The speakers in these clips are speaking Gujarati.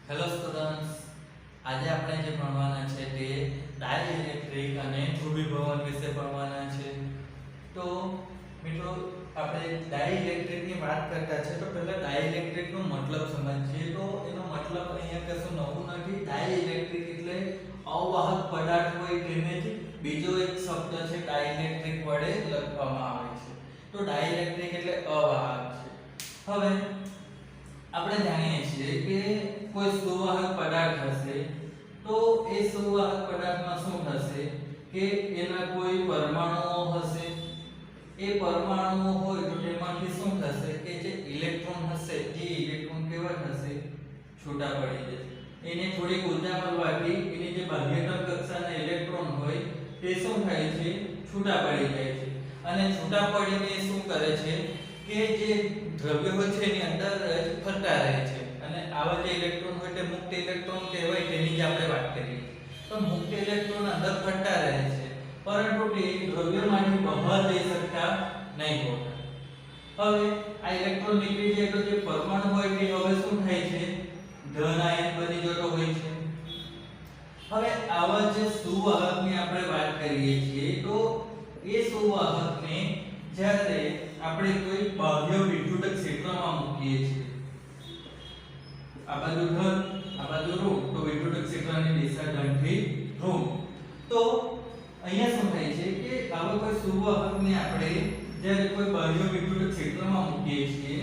હેલો સ્ટુડન્ટ્સ, આજે આપણે જે ભણવાના છે તે ડાઇલેક્ટ્રિક અને ધ્રુવીભવન વિશે ભણવાના છે. તો મિત્રો, આપણે ડાઇલેક્ટ્રિકની વાત કરતા છે તો પહેલા ડાઇલેક્ટ્રિકનો મતલબ સમજીએ. તો એનો મતલબ અહીંયા કશું નવું નથી. ડાઇલેક્ટ્રિક એટલે અવાહક પદાર્થ હોય તેને જ બીજો એક શબ્દ છે ડાઇલેક્ટ્રિક વડે લખવામાં આવે છે. તો ડાઇલેક્ટ્રિક એટલે અવાહક છે. હવે આપણે જાણીએ છીએ કે કોઈ સુવાહક પદાર્થ હશે તો એ સુવાહક પદાર્થમાં શું થશે કે એના કોઈ પરમાણુઓ હશે. એ પરમાણુઓ હોય તો તેમાંથી શું થશે કે જે ઇલેક્ટ્રોન હશે, જે ઇલેક્ટ્રોન કેવા થશે, છૂટા પડી જશે. એને થોડીક ઊર્જા મળવાથી એની જે બાહ્યતમ કક્ષાના ઇલેક્ટ્રોન હોય તે શું થાય છે, છૂટા પડી જાય છે. અને છૂટા પડીને શું કરે છે કે જે દ્રવ્ય હોય છે એની અંદર જ ફરતા રહે છે. અને આવા જે ઇલેક્ટ્રોન હોય તે મુક્ત ઇલેક્ટ્રોન કહેવાય, તેની જ આપણે વાત કરીએ. તો મુક્ત ઇલેક્ટ્રોન અંદર ફરતા રહે છે, પરંતુ તે દ્રવ્યમાંથી બહાર જઈ શકતા નહીં હોતા. હવે આ ઇલેક્ટ્રોન નીકળી જાય તો જે પરમાણુ હોય તે હવે શું થાય છે, ધન આયન બની જતો હોય છે. હવે આવા જે સુવાહકની આપણે વાત કરીએ છીએ તો એ સુવાહકને જ્યારે આપણે કોઈ બાહ્ય વિદ્યુત ક્ષેત્રમાં મૂકીએ છીએ, આ બાજુ ધન આ બાજુ ઋણ, તો વિદ્યુત ક્ષેત્રની દિશા ધનથી ઋણ. તો અહીંયા શું થાય છે કે આવા કોઈ સુવાહકને આપણે જ્યારે કોઈ બાહ્ય વિદ્યુત ક્ષેત્રમાં મૂકીએ છીએ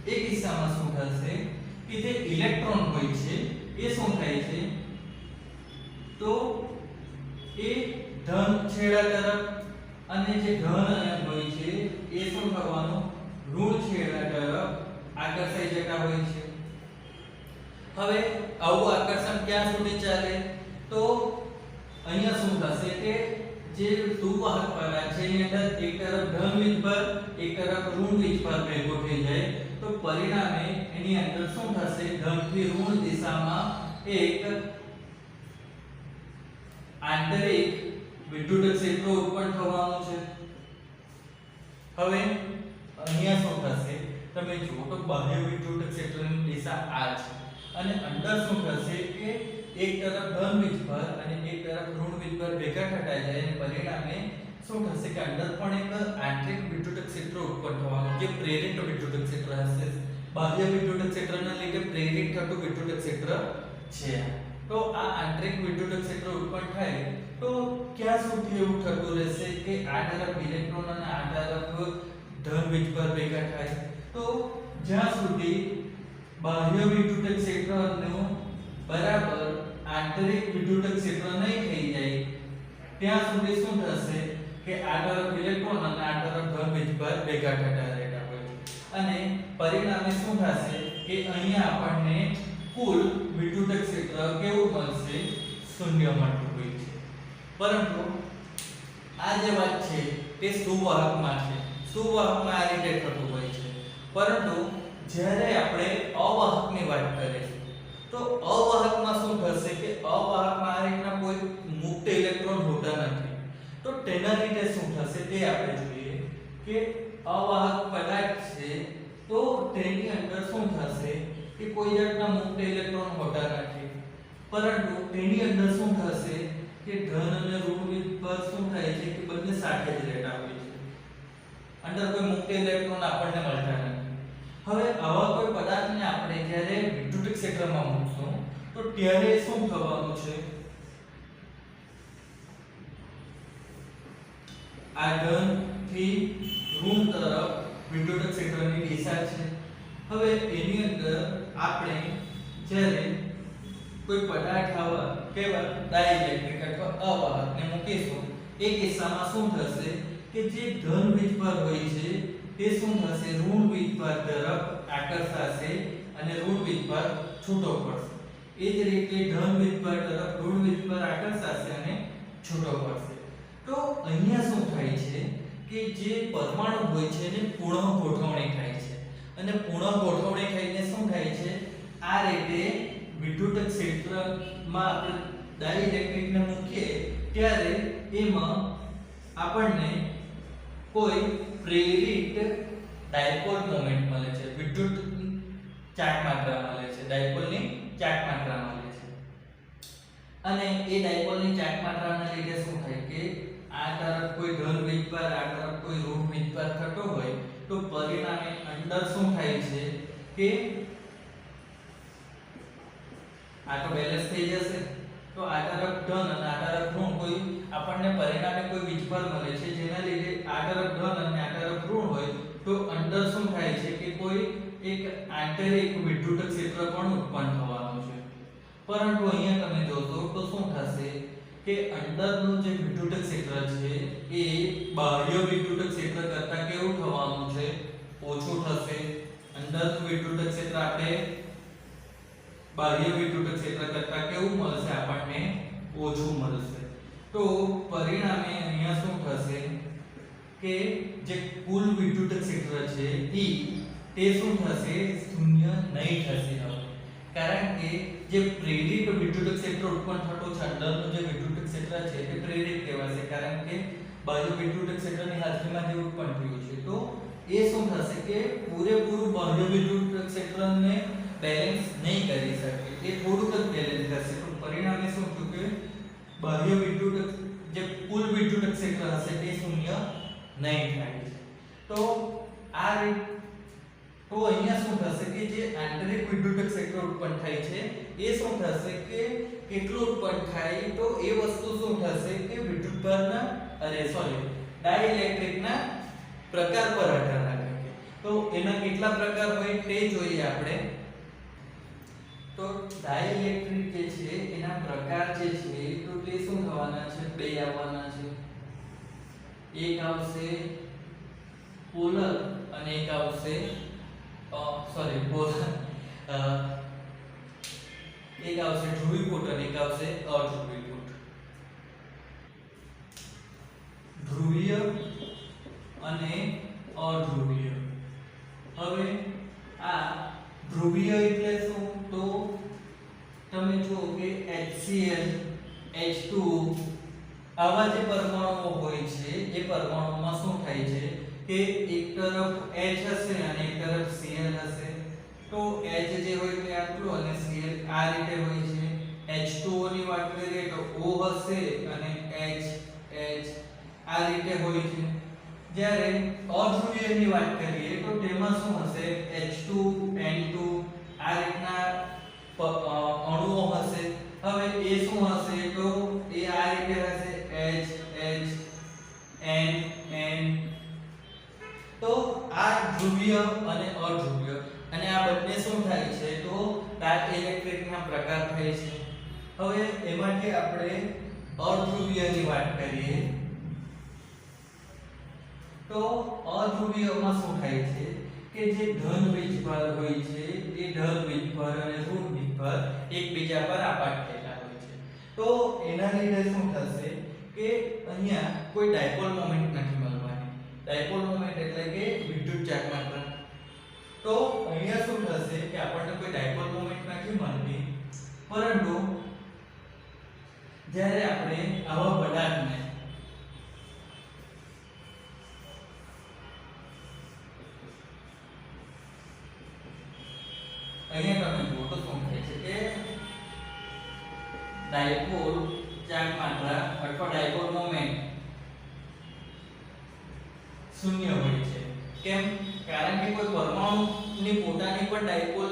એ કિસ્સામાં શું થશે કે જે ઇલેક્ટ્રોન હોય છે એ શું થાય છે, તો એ ધન છેડા તરફ અને જે ધન આયન હોય છે એ શું થવાનું, ઋણ છેડા તરફ આકર્ષાઈ જતા હોય છે. હવે આવું આકર્ષણ ક્યાં સુધી ચાલે, તો અહીંયા શું થશે કે જે સુવાહક પદાર્થ છે એની અંદર એક તરફ ધન વીજભાર એક તરફ ઋણ વીજભાર ભેગો થઈ જાય તો પરિણામે એની અંદર શું થશે, ધનથી ઋણ દિશામાં એક આંતરિક વિદ્યુત ક્ષેત્ર ઉત્પન્ન થવાનું છે. હવે અહીંયા શું થશે, તમે જુઓ તો બાહ્ય વિદ્યુત ક્ષેત્રની દિશા આ છે અને અંદર શું થશે કે એક તરફ ધન વીજભાર અને એક તરફ ઋણ વીજભાર ભેગા થતા જાય અને પરિણામે શું થશે કે અંદર પણ એક આંતરિક વિદ્યુત ક્ષેત્ર ઉત્પન્ન થવાનું, જે પ્રેરિત વિદ્યુત ક્ષેત્ર હશે. બાહ્ય વિદ્યુત ક્ષેત્રના લીધે પ્રેરિત થતું વિદ્યુત ક્ષેત્ર છે. તો આ આંતરિક વિદ્યુત ક્ષેત્ર ઉત્પન્ન થાય તો ક્યાં સુધી એવું થતું રહેશે કે આ તરફ ઇલેક્ટ્રોન અને આ તરફ ધન વીજભાર ભેગા થાય, તો જ્યાં સુધી બાહ્ય વિદ્યુત ક્ષેત્રનું બરાબર આંતરિક વિદ્યુત ક્ષેત્ર નહીં થઈ જાય ત્યાં સુધી શું થશે કે આ તરફ ઇલેક્ટ્રોન અને આ તરફ ધન વીજભાર ભેગા થતા રહેતા હોય છે. અને પરિણામે શું થશે કે અહીંયા આપણને કુલ વિદ્યુત ક્ષેત્ર કેવું મળશે, શૂન્ય મળતું હોય છે. પરંતુ આ જે વાત છે તે સુવાહકમાં છે. સુવાહકમાં આ રીતે થતું હોય છે. પરંતુ જ્યારે આપણે અવાહકની વાત કરીશું તો અવાહકમાં શું થશે કે અવાહકમાં આ રીતના કોઈ મુક્ત ઇલેક્ટ્રોન હોતા નથી. તો તેના લીધે શું થશે તે આપણે જોઈએ કે અવાહક પદાર્થ છે તો તેની અંદર શું થશે કે કોઈ જાતના મુક્ત ઇલેક્ટ્રોન હોતા નથી, પરંતુ તેની અંદર શું થશે કે ધન અને ઋણ વીજભાર શું થાય છે કે બંને સાથે જ રહેતા હોય છે. અંદર કોઈ મુક્ત ઇલેક્ટ્રોન આપણને મળતા નથી. હવે આવા કોઈ પદાર્થને આપણે જ્યારે વિદ્યુત ક્ષેત્રમાં મૂકશું તો ત્યારે શું થવાનું છે, આ ધન થી ઋણ તરફ વિદ્યુત ક્ષેત્રની દિશા છે. હવે એની અંદર આપણે જ્યારે કોઈ પદાર્થ આવા કેવા ડાઇલેક્ટ્રિક અથવા અવાહકને મૂકીશું એ કિસ્સામાં શું થશે કે જે ધન વીજભાર હોય છે તે શું થશે, ઋણ વીજભાર તરફ આકર્ષાશે અને ઋણ વીજભાર છૂટો પડશે. એ જ રીતે ધન વીજભાર તરફ ઋણ વીજભાર આકર્ષાશે અને છૂટો પડશે. તો અહીંયા શું થાય છે કે જે પરમાણુ હોય છે એને પુનઃ ગોઠવણી થાય છે અને પુનઃ ગોઠવણી થઈને શું થાય છે, આ રીતે વિદ્યુત ક્ષેત્રમાં આપણે ડાઇલેક્ટ્રિકને મૂકીએ ત્યારે એમાં આપણને કોઈ પ્રેરિત ડાયપોલ મોમેન્ટ મળે છે, વિદ્યુત ચાર્જ માત્રા મળે છે, ડાયપોલની ચાર્જ અને એ ડાયપોલની ચાર્જ માત્રાના લીધે શું થાય કે આ તરફ કોઈ ધન વીજભાર આ તરફ કોઈ ઋણ વીજભાર થતો હોય તો પરિણામે અંદર શું થાય છે કે આ તો બેલેન્સ થઈ જશે તો આ તરફ ધન અને આ તરફ ઋણ કોઈ આપણને પરિણામે કોઈ વીજભાર મળે છે જેના લીધે આ તરફ ધન અને આ તરફ ઋણ હોય તો અંદર શું થાય છે કે કોઈ એક આંતરિક વિદ્યુત ક્ષેત્ર પણ ઉત્પન્ન થવાનું છે પરંતુ અહીંયા તમે જોશો તો શું થશે કે અંદરનું જે વિદ્યુત ક્ષેત્ર છે એ બાહ્ય વિદ્યુત ક્ષેત્ર કરતાં કેવું થવાનું છે ઓછું થશે અંદરનું વિદ્યુત ક્ષેત્ર આપણે બાહ્ય વિદ્યુત ક્ષેત્ર કરતાં કેવું મળશે આપણને ઓછું મળશે તો પરિણામે અહીંયા શું થશે કે જે કુલ વિદ્યુત ક્ષેત્ર છે તે શું થશે શૂન્ય નહીં થશે હવે કારણ કે જે પ્રેરિત વિદ્યુત ક્ષેત્ર ઉત્પન્ન થતું છે અંદરનું જે વિદ્યુત ક્ષેત્ર છે તે પ્રેરિત કહેવાશે કારણ કે બાહ્ય વિદ્યુત ક્ષેત્રની હાજરીમાં જે ઉત્પન્ન થયું છે તો એ શું થશે કે પૂરેપૂરું બાહ્ય વિદ્યુત ક્ષેત્રને બેલેન્સ નહીં કરી શકે એ થોડુંક જ બેલેન્સ કરશે તો પરિણામે શું થયું કે બાહ્ય વિદ્યુત જે કુલ વિદ્યુત ક્ષેત્ર હશે તે શૂન્ય નહીં થાય તો આ તો અહીંયા શું થશે કે જે આંતરિક વિદ્યુત ક્ષેત્ર ઉત્પન્ન થાય છે એ શું થશે કે કેટલું ઉત્પન્ન થાય તો એ વસ્તુ શું થશે કે વિદ્યુતભારના ડાઇલેક્ટ્રિકના પ્રકાર પર આધાર રાખે છે તો એના કેટલા પ્રકાર હોય તે જોઈએ આપણે તો ડાઇલેક્ટ્રિક જે છે એના પ્રકાર જે છે તો તે શું થવાના છે બે આવવાના છે એક આવશે પોલર અને એક આવશે એક આવશે ધ્રુવીકૃત અને એક આવશે અધ્રુવીકૃત ધ્રુવીય અને અધ્રુવીય હવે આ ધ્રુવીય એટલે શું તો તમે જુઓ કે HCl H2 આવા જે પરમાણુઓ હોય છે એ પરમાણુમાં શું થાય છે કે એક તરફ H હશે અને એક તરફ Cl હશે તો H જે હોય તે આટલું અને Cl આ રીતે હોય છે H2O ની વાત કરીએ તો O હશે અને H આ રીતે હોય છે જ્યારે અધ્રુવીયની વાત કરીએ તો તેમાં શું હશે H2 N2 આ રીતના અણુઓ હશે હવે એ શું હશે તો એ આ રીતે હશે H N તો આ ધ્રુવીય અને અધ્રુવીય અને આ બંને શું થાય છે તો ડાઇલેક્ટ્રિકના પ્રકાર થાય છે હવે એમાંથી આપણે અધ્રુવીયની વાત કરીએ તો અધ્રુવીયમાં શું થાય છે કે જે ધન વીજભાર હોય છે એ ધન વીજભાર અને ઋણ વીજભાર એકબીજા પર આપાત થયેલા હોય છે તો એના લીધે શું થશે કે અહીંયા કોઈ ડાયપોલ મોમેન્ટ નથી મળવાની ડાયપોલ મોમેન્ટ એટલે કે વિદ્યુત ચાર્જ માત્રા તો અહીંયા શું થશે કે આપણને કોઈ ડાયપોલ મોમેન્ટ નથી મળતી પરંતુ જ્યારે આપણે આવા પદાર્થને અહીંયા તમે જુઓ તો શું થાય છે કે ડાયપોલ ચાર્જ માત્રા અથવા ડાયપોલ મોમેન્ટ શૂન્ય હોય છે કેમ કારણ કે કોઈ પરમાણુની પોતાની પણ ડાયપોલ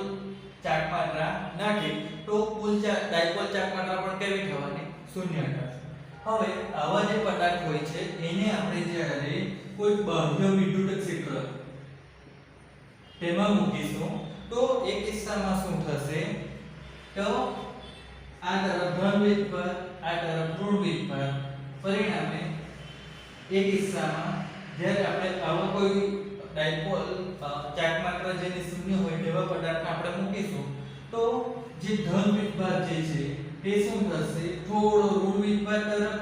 ચાર્જ માત્રા નથી તો કુલ ડાયપોલ ચાર્જ માત્રા પણ કેવી થવાની શૂન્ય થશે હવે આવા જે પદાર્થ હોય છે એને આપણે જ્યારે કોઈ બાહ્ય વિદ્યુત ક્ષેત્ર તેમાં મૂકીશું તો એ કિસ્સામાં શું થશે તો આ તરફ ધન વીજભાર આ તરફ ઋણ વીજભાર પરિણામે એ કિસ્સામાં જ્યારે આપણે આવા કોઈ ડાયપોલ ચાર્જ માત્રા જેની શૂન્ય હોય તેવા પદાર્થને આપણે મૂકીશું તો જે ધન વીજભાર જે છે તે શું થશે થોડો ઋણ વીજભાર તરફ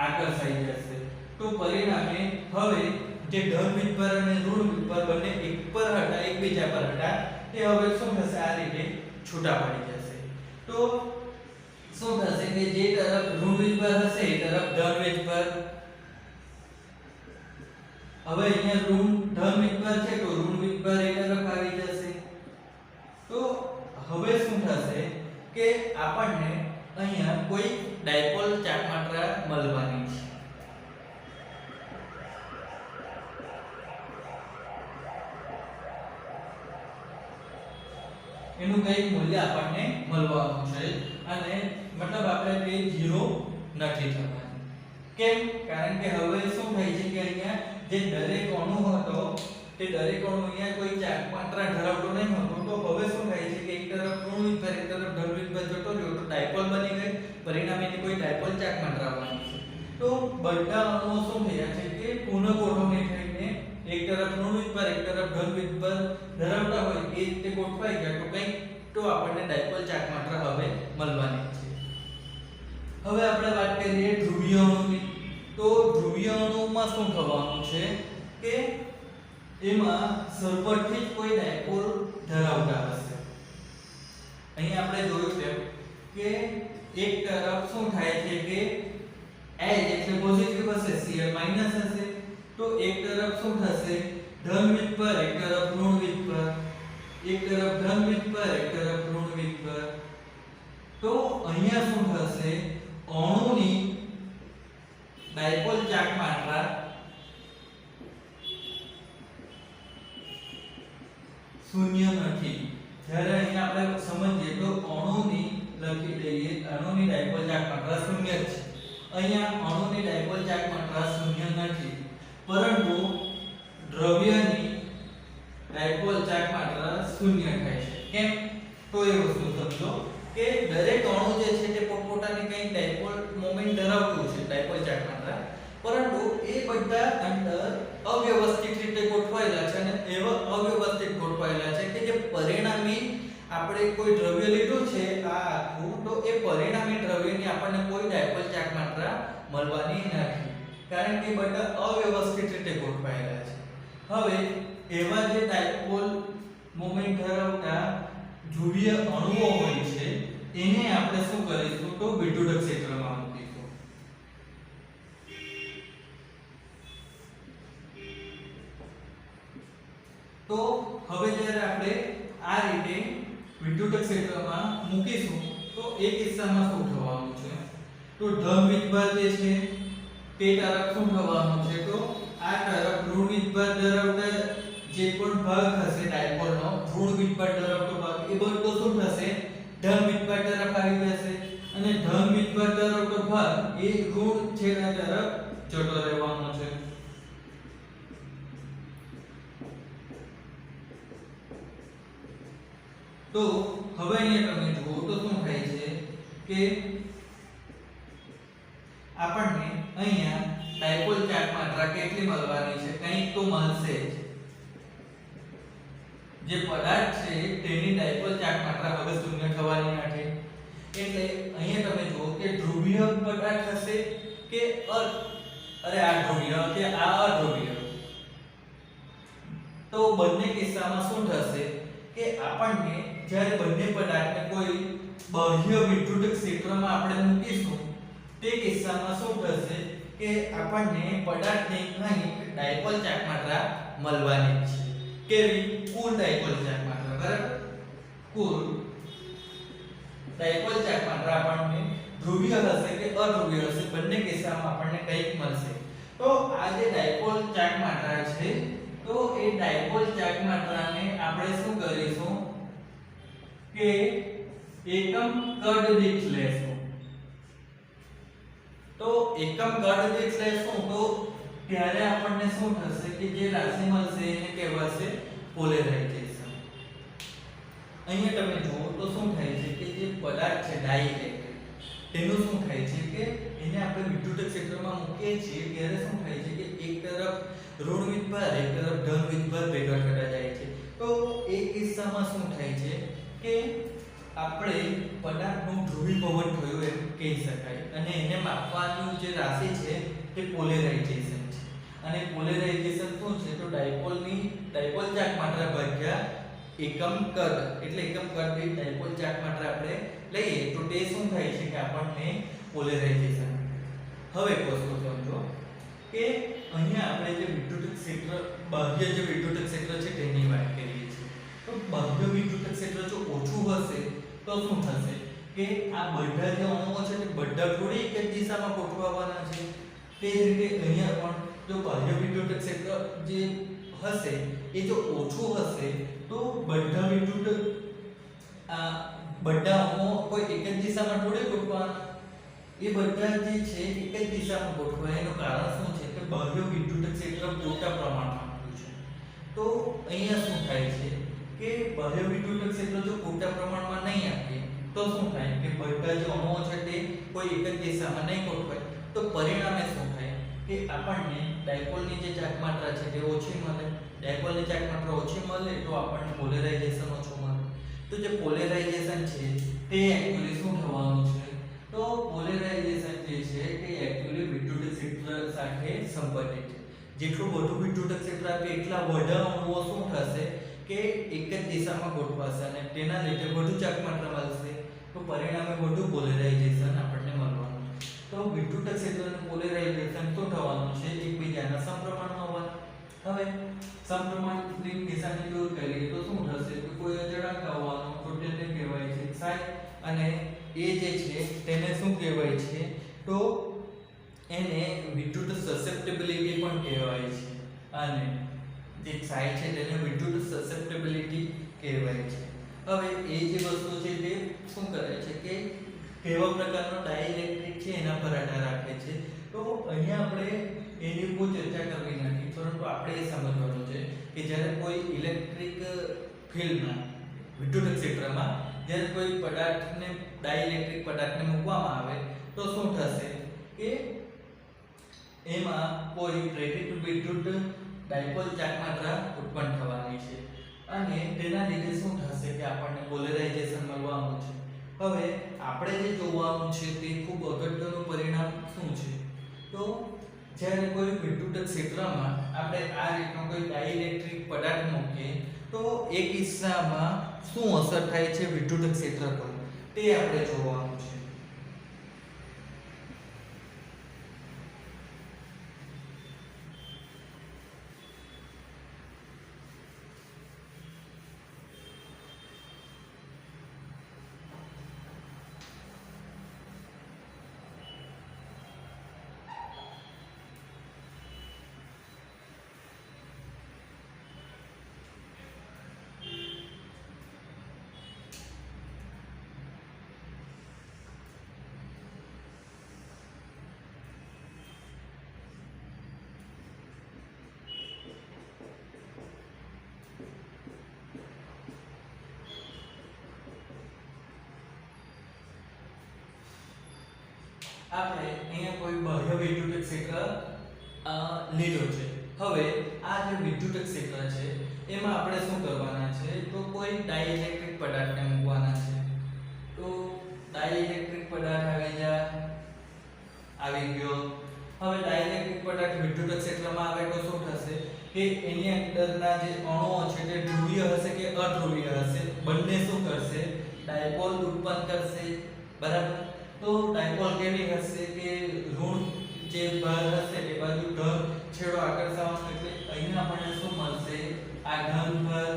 આકર્ષાઈ જશે તો પરિણામે હવે જે ધન વીજભાર અને ઋણ વીજભાર બંને એકબીજા પર હતા તે હવે શું થશે આ રીતે છૂટા પડી જશે તો શું થશે કે જે તરફ ઋણ વીજભાર હશે એ તરફ ધન વીજભાર હવે અહીંયા ધન વીજભાર છે તો ઋણ વીજભાર એ તરફ આવી જશે તો હવે શું થશે કે આપણને અહીંયા કોઈ ડાયપોલ ચાર્જ માત્રા મળવાની છે. એનું કઈ મૂલ્ય આપણને મળવાનું છે અને મતલબ આપણે તે 0 નથી થવાનું. કેમ? કારણ કે હવે શું થાય છે કે અહીંયા જે દરેક અણુ હતો તે દરેક અણુ અહીંયા કોઈ ચાર્જ માત્રા ધરાવતો નહીં હતો. તો હવે શું થાય છે કે એક તરફ ઋણ વિદ્યુત એક તરફ ધન વિદ્યુત જતો રહ્યો તો ડાયપોલ બની ગઈ. પરિણામે એની કોઈ ડાયપોલ ચાર્જ માત્રા આવવાની છે. તો બધા અણુઓ શું થયા છે કે પુનઃ ગોઠવણી થઈને એક તરફ ઋણ વિદ્યુત એક તરફ ધન વિદ્યુત ધરાવતા હોય એ રીતે ગોઠવાઈ ગયા તો કંઈક તો આપણને ડાયપોલ ચાર્જ માત્રા હવે મળવાની છે. હવે આપણે વાત કરીએ ધ્રુવીય અણુની. તો ધ્રુવીય અણુમાં શું થવાનું છે કે એમાં સરભરથી જ કોઈ ડાયપોલ ધરાવતા હશે. અહીં આપણે જોયું તેમ કે એક તરફ શું થાય છે કે H એટલે પોઝિટિવ હશે, Cl માઈનસ હશે. તો એક તરફ શું થશે ધન વિદ્યુત એક તરફ ઋણ વિદ્યુત, એક તરફ ધન વિદ્યુત એક તરફ ઋણ વિદ્યુત. તો અહીંયા શું થશે અણુની ડાયપોલ ચાર્જ માત્રા શૂન્ય નથી. જ્યારે અહીંયા આપણે સમજીએ તો અણુની લખી દઈએ અણુની ડાયપોલ ચાર્જ માત્રા શૂન્ય છે. અહીંયા અણુની ડાયપોલ ચાર્જ માત્રા શૂન્ય નથી પરંતુ દ્રવ્યની ડાયપોલ ચાર્જ માત્રા શૂન્ય થાય છે. કેમ? તો એ વસ્તુ સમજો કે દરેક અણુ જે છે તે પોતપોતાની કંઈક ડાયપોલ મોમેન્ટ ધરાવતું છે ડાયપોલ ચાર્જ માત્રા, પરંતુ એ બધા અંદર અવ્યવસ્થિત રીતે ગોઠવાયેલા છે અને એવા અવ્યવસ્થિત ગોઠવાયેલા છે કે જે પરિણામી આપણે કોઈ દ્રવ્ય લીધું છે આ આખું તો એ પરિણામી દ્રવ્યની આપણને કોઈ ડાયપોલ ચાર્જ માત્રા મળવાની નથી કારણ કે બધા અવ્યવસ્થિત રીતે ગોઠવાયેલા છે. હવે એવા જે ડાયપોલ મોમેન્ટ ધરાવતા ધ્રુવીય અણુઓ હોય છે એને આપણે શું કરીશું તો વિદ્યુત ક્ષેત્રમાં મૂકીશું. તો હવે જ્યારે આપણે આ રીતે વિદ્યુત ક્ષેત્રમાં મૂકીશું તો એ કિસ્સામાં શું થવાનું છે તો ધન વિદ્યુત જે છે તે તરફ શું થવાનું છે તો આ તરફ ઋણ વિદ્યુત ધરાવતા જે પણ ભાગ હશે ડાયપોલનો ઋણ વિદ્યુત ધરાવતો ભાગ એ બધો શું થશે ધન વિદ્યુત તરફ આવી જશે અને ધન વિદ્યુત ધરાવતો ભાગ એ ઋણ છેડા તરફ જતો રહેવાનો છે. તો હવે અહીંયા તમે જુઓ તો શું થાય છે કે આપણને અહીંયા ડાયપોલ ચાર્જ માત્રા કેટલી મળવાની છે કંઈક તો મળશે જ. જે પદાર્થ છે તેની ડાયપોલ ચાર્જ માત્રા હવે શૂન્ય થવાની નથી. એટલે અહીંયા તમે જુઓ કે ધ્રુવીય પદાર્થ હશે કે આ ધ્રુવીય કે આ અધ્રુવીય. તો બંને કિસ્સામાં શું થશે કે આપણને જ્યારે બંને પદાર્થને કોઈ બાહ્ય વિદ્યુત ક્ષેત્રમાં આપણે મૂકીશું તે કિસ્સામાં શું થશે કે આપણને પદાર્થની અહીં ડાયપોલ ચાર્જ માત્રા મળવાની છે. કેવી? કુલ ડાયપોલ ચાર્જ માત્રા, બરાબર? કુલ ડાયપોલ ચાર્જ માત્રા આપણને ધ્રુવીય હશે કે અધ્રુવીય હશે બંને કિસ્સામાં આપણને કંઈક મળશે. તો આ જે ડાયપોલ ચાર્જ માત્રા છે તો એ ડાયપોલ ચાર્જ માત્રાને આપણે શું કરીશું કે એકમ કદ દીઠ લેશું. તો એકમ કદ દીઠ લેશું તો ત્યારે આપણને શું થશે કે જે રાશિ મળશે એને કહેવાશે પોલેરાઇઝેશન. અહીંયા તમે જુઓ તો શું થાય છે કે જે પદાર્થ છે ડાઇઇલેક્ટ્રિક તેનું શું થાય છે કે એને આપણે વિદ્યુત ક્ષેત્રમાં મૂકીએ છીએ ત્યારે શું થાય છે કે એક તરફ ઋણ વિદ્યુત એક તરફ ધન વિદ્યુત ભેગા થતા જાય છે. તો એ કિસ્સામાં શું થાય છે કે આપણે પદાર્થનું ધ્રુવીભવન થયું એમ કહી શકાય અને એને માપવાનું જે રાશિ છે તે પોલેરાઇઝેશન છે. અને પોલેરાઇઝેશન શું છે તો ડાયપોલ ચાર્જ માત્રા ભાગ્યા એકમ કદ એટલે એકમ કદ દીઠ ડાયપોલ ચાર્જ માત્રા આપણે લઈએ તો તે શું થાય છે કે આપણને પોલેરાઇઝેશન. હવે એક વસ્તુ સમજો કે અહીંયા આપણે જે વિદ્યુત ક્ષેત્ર બાહ્ય જે વિદ્યુત ક્ષેત્ર છે તેની વાત કરીએ છીએ. તો બાહ્ય વિદ્યુત ક્ષેત્ર જો ઓછું હશે તો શું થશે કે આ બધા જે અણુઓ છે તે બધા થોડી એક જ દિશામાં ગોઠવવાના છે. તે જ રીતે અહીંયા પણ જો બાહ્ય વિદ્યુત ક્ષેત્ર જે હશે એ જો ઓછું હશે તો બધા વિદ્યુત બધા અણુઓ કોઈ એક જ દિશામાં થોડી ગોઠવવાના. એ બધા જે છે એક જ દિશામાં ગોઠવાય. એનું કારણ શું છે કે બાહ્ય વિદ્યુત ક્ષેત્ર મોટા પ્રમાણમાં આપ્યું છે. તો અહીંયા શું થાય છે કે બાહ્ય વિદ્યુત ક્ષેત્ર જો મોટા પ્રમાણમાં નહીં આપે તો શું થાય કે બધા જે અણુઓ છે તે કોઈ એક જ દિશામાં નહીં ગોઠવાય. તો પરિણામે શું થાય કે આપણને ડાયપોલની જે ચાર્જ માત્રા છે તે ઓછી મળે. ડાયપોલની ચાર્જ માત્રા ઓછી મળે તો આપણને પોલેરાઇઝેશન ઓછું મળે. તો જે પોલેરાઇઝેશન છે તે એક્ચ્યુઅલી શું થવાનું છે તો પોલેરાઇઝેશન જે છે તે એક્ચ્યુઅલી વિદ્યુત ક્ષેત્ર સાથે સંબંધિત છે. જેટલું વધુ વિદ્યુત ક્ષેત્ર આપે એટલા વધારે અણુઓ શું થશે કે એક જ દિશામાં ગોઠવાશે અને તેના લીધે વધુ ચાર્જ માત્રા મળશે. તો પરિણામે વધુ પોલેરાઇઝેશન આપણને મળવાનું. તો વિદ્યુત ક્ષેત્રનું પોલેરાઇઝેશન શું થવાનું છે એકબીજાના સમપ્રમાણમાં હોવાનું. હવે સમપ્રમાણની નિશાની દૂર કરીએ તો શું થશે કે કોઈ અચળાંક આવવાનો તો તેને કહેવાય છે psi અને એ જે છે તેને શું કહેવાય છે તો એને વિદ્યુત સસેપ્ટિબિલિટી પણ કહેવાય છે. અને જે psi છે તેને વિદ્યુત સસેપ્ટિબિલિટી કહેવાય છે. હવે એ જે વસ્તુ છે તે શું કરે છે કે કેવા પ્રકારનો ડાઇલેક્ટ્રિક છે એના પર આધાર રાખે છે. તો અહીંયા આપણે એની બહુ ચર્ચા કરવી નથી, પરંતુ આપણે એ સમજવાનું છે કે જ્યારે કોઈ ઇલેક્ટ્રિક ફિલ્ડમાં વિદ્યુત ક્ષેત્રમાં જ્યારે કોઈ પદાર્થને ડાઇલેક્ટ્રિક પદાર્થને મૂકવામાં આવે તો શું થશે કે એમાં કોઈ પ્રેરિત વિદ્યુત ડાયપોલ ચાર્જ માત્રા ઉત્પન્ન થવાની છે અને તેના લીધે શું થશે કે આપણને પોલેરાઇઝેશન મળવાનું છે. હવે આપણે જે જોવાનું છે તે ખૂબ અગત્યનું પરિણામ શું છે તો જ્યારે કોઈ વિદ્યુત ક્ષેત્રમાં આપણે આ રીતનો કોઈ ડાઇલેક્ટ્રિક પદાર્થ મૂકીએ તો એ કિસ્સામાં શું અસર થાય છે વિદ્યુત ક્ષેત્ર પર તે આપણે જોવાનું છે. આપણે અહીંયા કોઈ બાહ્ય વિદ્યુત ક્ષેત્ર લીધો છે. હવે આ જે વિદ્યુત ક્ષેત્ર છે એમાં આપણે શું કરવાના છે તો કોઈ ડાઇલેક્ટ્રિક પદાર્થને મૂકવાના છે. તો ડાઇલેક્ટ્રિક પદાર્થ આવી ગયો. હવે ડાઇલેક્ટ્રિક પદાર્થ વિદ્યુત ક્ષેત્રમાં આવે તો શું થશે કે એની અંદરના જે અણુઓ છે તે ધ્રુવીય હશે કે અધ્રુવીય હશે, બંને શું કરશે ડાયપોલ ઉત્પન્ન કરશે. બરાબર. તો ડાયપોલ કેવી હશે કે ઋણ જે ભાર હશે તે બાજુ ધન છેડો આકર્ષવાનો એટલે અહીંયા આપણને શું મળશે આ ધન ભાર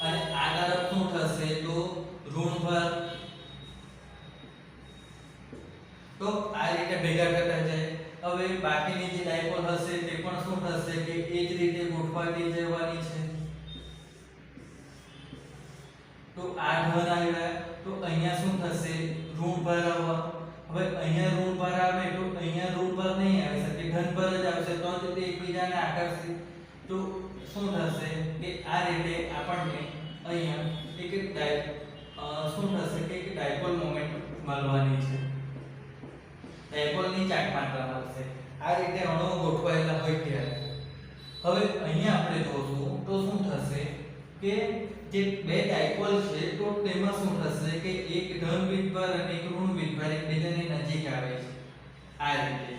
અને આ તરફ શું થશે તો ઋણ ભાર. તો આ રીતે ભેગા થતા જાય. હવે બાકીની જે ડાયપોલ હશે તે પણ શું થશે કે એ જ રીતે ગોઠવાતી જવાની છે. તો આ ધન આવ્યા તો અહીંયા શું થશે ઋણ ભાર આવવા. હવે અહીંયા ઋણ ભાર આવે તો અહીંયા ઋણ ભાર નહીં આવી શકે, ધન ભાર જ આવશે તો જ તે એકબીજાને આકર્ષે. તો શું થશે કે આ રીતે આપણને અહીંયા શું થશે કે ડાયપોલ મોમેન્ટ મળવાની છે, ડાયપોલની ચાર્જ માત્રા મળશે. આ રીતે અણુઓ ગોઠવાયેલા હોય ત્યારે. હવે અહીંયા આપણે જોશું તો શું થશે કે જે બે ડાયપોલ છે તો તેમાં શું થશે કે એક ધન વિદ્યુતભાર અને એક ઋણ વિદ્યુતભાર એકબીજાની નજીક આવે છે આ રીતે.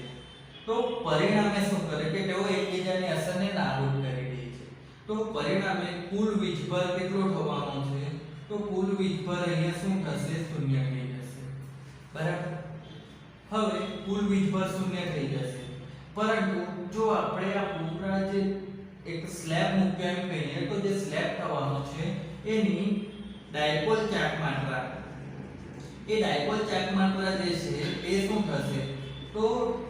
તો પરિણામે શું કરે કે તેઓ એકબીજાની અસરને નાબૂદ કરી દે છે. તો પરિણામે કુલ વીજભાર કેટલો થવાનો છે તો કુલ વીજભાર અહીંયા શું થશે શૂન્ય થઈ જશે. બરાબર. હવે કુલ વીજભાર શૂન્ય થઈ જશે. પરંતુ જો આપણે આ પૂરા જે એક સ્લેબ મૂક્યા એમ કહીએ તો જે સ્લેબ થવાનો છે એની ડાયપોલ ચાર્જ માત્રા, એ ડાયપોલ ચાર્જ માત્રા જે છે એ શું થશે, તો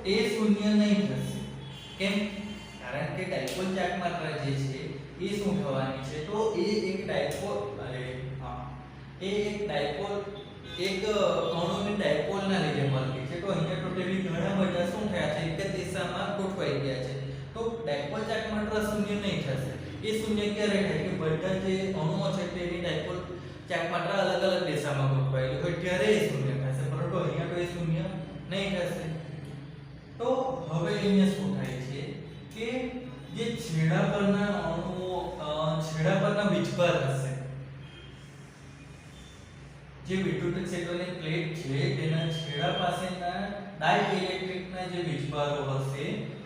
એ શૂન્ય નહીં થશે. કેમ? કારણ કે ડાયપોલ ચાર્જ માત્રા જે છે એ શું થવાની છે, તો એ એક ડાયપોલ એક અણુની ડાયપોલના લીધે મળતી છે. તો અહીંયા ટોટલી ઘણા બધા શું થયા છે, એક જ દિશામાં ગોઠવાઈ ગયા છે. તો ડાયપોલ ચાર્જ માત્રા શૂન્ય નહીં થશે. એ શૂન્ય ક્યારે થાય કે બધા જે અણુઓ છે તેની ડાયપોલ ચાર્જ માત્રા અલગ અલગ દિશામાં ગોઠવાયેલી હોય ત્યારે એ શૂન્ય થશે. પરંતુ અહીંયા તો એ શૂન્ય નહીં થશે. તો હવે અહીંયા શું થાય છે કે જે છેડા પરના અણુઓ, છેડા પરના વીજભાર હશે, જે વિદ્યુત ક્ષેત્રની પ્લેટ છે તેના છેડા પાસેના ડાઇલેક્ટ્રિકના જે વીજભારો હશે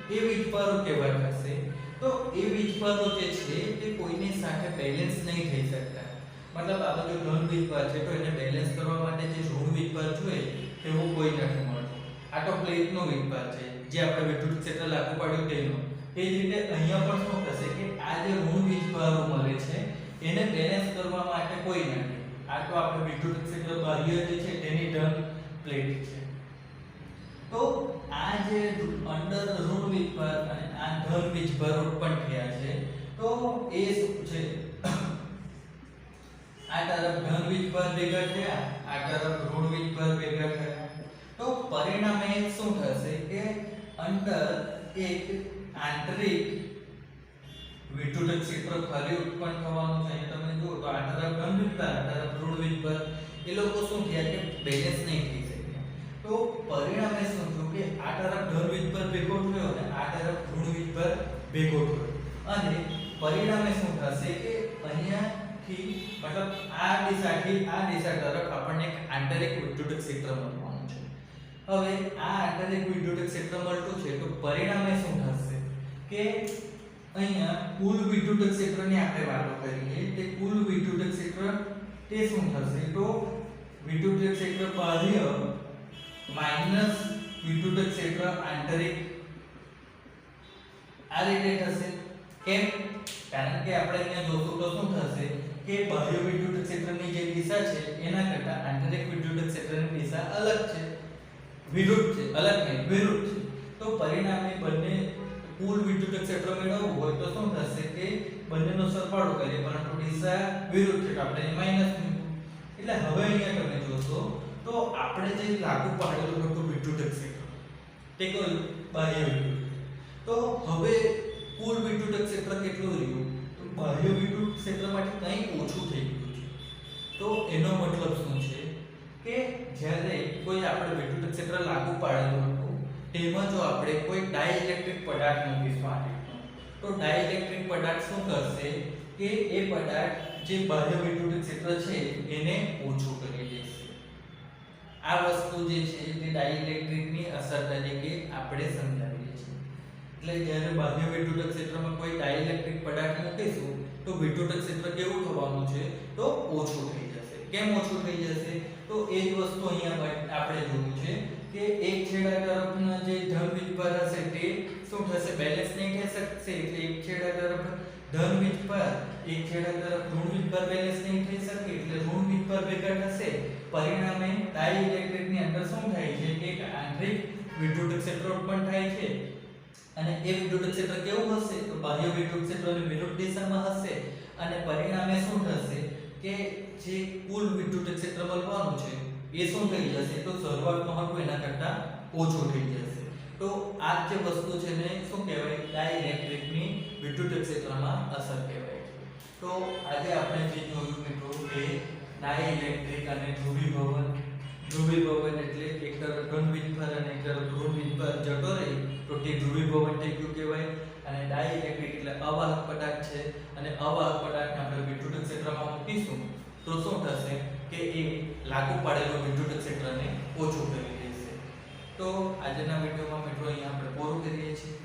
એ વીજભારો કેવા થશે, તો એ વીજભારો જે છે તે કોઈની સાથે બેલેન્સ નહીં થઈ શકતા. મતલબ આ બધો ધન વીજભાર છે તો એને બેલેન્સ કરવા માટે જે ઋણ વીજભાર જોઈએ તેવું કોઈ નથી મળતું. આ તો પ્લેટનો વીજભાર છે જે આપણે વિદ્યુત ક્ષેત્ર લાગુ પાડ્યું તેનો. એ જ રીતે અહીંયા પણ શું થશે કે આ જે ઋણ વીજભારો મળે છે એને બેલેન્સ કરવા માટે કોઈ નથી. આ તો આપણે વિદ્યુત ક્ષેત્ર બાહ્ય જે છે તેની ધન પ્લેટ છે. તો આ જે અંદર ઋણ વીજભાર અને આ ધન વીજભાર ઉત્પન્ન થયા છે તો એ શું છે, આ તરફ ધન વીજભાર ભેગા થયા, આ તરફ ઋણ વીજભાર ભેગા થયા. તો પરિણામે શું થશે કે અંદર એક આંતરિક વિદ્યુત ક્ષેત્ર ખાલી ઉત્પન્ન થવાનું છે. તમે જુઓ તો આ તરફ ધન વીજભાર, આ તરફ ઋણ વીજભાર, એ લોકો શું થયા કે બેલેન્સ નહીં થઈ શક્યા. તો પરિણામે શું થયું કે આ તરફ ધન વીજભાર ભેગો થયો અને આ તરફ ઋણ વીજભાર ભેગો થયો. અને પરિણામે શું થશે કે અહીંયાથી મતલબ આ દિશાથી આ દિશા તરફ આપણને એક આંતરિક વિદ્યુત ક્ષેત્ર મળવાનું છે. હવે આ આંતરિક વિદ્યુત ક્ષેત્ર મળતું છે તો પરિણામે શું થશે કે અહીંયા કુલ વિદ્યુત ક્ષેત્રની આપણે વાતો કરીએ તે કુલ વિદ્યુત ક્ષેત્ર તે શું થશે, તો વિદ્યુત ક્ષેત્ર બાહ્ય માઈનસ વિદ્યુત ક્ષેત્ર આંતરિક આ રીતે થશે. કેમ? કારણ કે આપણે અહીંયા જોશું તો શું થશે કે બાહ્ય વિદ્યુત ક્ષેત્રની જે દિશા છે એના કરતાં આંતરિક વિદ્યુત ક્ષેત્રની દિશા અલગ છે, વિરુદ્ધ છે, અલગ નહીં વિરુદ્ધ છે. તો પરિણામે બંને કુલ વિદ્યુત ક્ષેત્ર મેળવવું હોય તો શું થશે કે બંનેનો સરવાળો કરીએ પરંતુ દિશા વિરુદ્ધ છે તો આપણે માઈનસ મૂકીએ. એટલે હવે અહીંયા તમે જોશો તો આપણે જે લાગુ પાડેલું હતું વિદ્યુત ક્ષેત્ર તે કયું બાહ્ય વિદ્યુત. તો હવે કુલ વિદ્યુત ક્ષેત્ર કેટલું રહ્યું, તો બાહ્ય વિદ્યુત ક્ષેત્રમાંથી કંઈક ઓછું થઈ ગયું છે. તો એનો મતલબ શું છે કે જ્યારે કોઈ આપણે વિદ્યુત ક્ષેત્ર લાગુ પાડેલું હતું તેમાં જો આપણે કોઈ ડાઇલેક્ટ્રિક પદાર્થ મૂકીશું તો ડાઇલેક્ટ્રિક પદાર્થ શું કરશે કે એ પદાર્થ જે બાહ્ય વિદ્યુત ક્ષેત્ર છે એને ઓછું કરી દેશે. આ વસ્તુ જે છે તે ડાઇલેક્ટ્રિકની અસર તરીકે આપણે સમજાવીએ છીએ. એટલે જ્યારે બાહ્ય વિદ્યુત ક્ષેત્રમાં કોઈ ડાઇલેક્ટ્રિક પદાર્થ મૂકીશું તો વિદ્યુત ક્ષેત્ર કેવું થવાનું છે, તો ઓછું થઈ જશે. કેમ ઓછું થઈ જશે, તો એ જ વસ્તુ અહીંયા આપણે જોયું છે કે એક છેડા તરફના જે ધન વીજભાર હશે તે શું થશે, બેલેન્સ નહીં થઈ શકશે. એટલે એક છેડા તરફ ધન વીજભાર, એક છેડા તરફ ઋણ વીજભાર બેલેન્સ નહીં થઈ શકે એટલે ઋણ વીજભાર ભેગા થશે. પરિણામે ડાઇલેક્ટ્રિકની અંદર શું થાય છે કે એક આંતરિક વિદ્યુત ક્ષેત્ર ઉત્પન્ન થાય છે. અને એ વિદ્યુત ક્ષેત્ર કેવું હશે, તો બાહ્ય વિદ્યુત ક્ષેત્રની વિરુદ્ધ દિશામાં હશે. અને પરિણામે શું થશે કે જે કુલ વિદ્યુત ક્ષેત્ર મળવાનું છે એ શું થઈ જશે, તો શરૂઆતનું હતું એના કરતાં ઓછું થઈ જશે. તો આ જે વસ્તુ છે ને શું કહેવાય, ડાઇલેક્ટ્રિકની વિદ્યુત ક્ષેત્રમાં અસર કહેવાય છે. તો આજે આપણે જે જોયું મિત્રો કે ડાઇલેક્ટ્રિક અને ધ્રુવીભવન. ધ્રુવીભવન એટલે એક તરફ ધન વીજભાર અને એક તરફ ઋણ વીજભાર જતો રહે તો તે ધ્રુવીભવન થઈ ગયું કહેવાય. અને ડાઇલેક્ટ્રિક એટલે અવાહક પદાર્થ છે અને અવાહક પદાર્થને આપણે વિદ્યુત ક્ષેત્રમાં મૂકીશું તો શું થશે કે એ લાગુ પાડેલું વિદ્યુત ક્ષેત્રને ઓછું કરી દેશે. તો આજના વિડીયોમાં મિત્રો અહીંયા આપણે પૂરું કરીએ છીએ.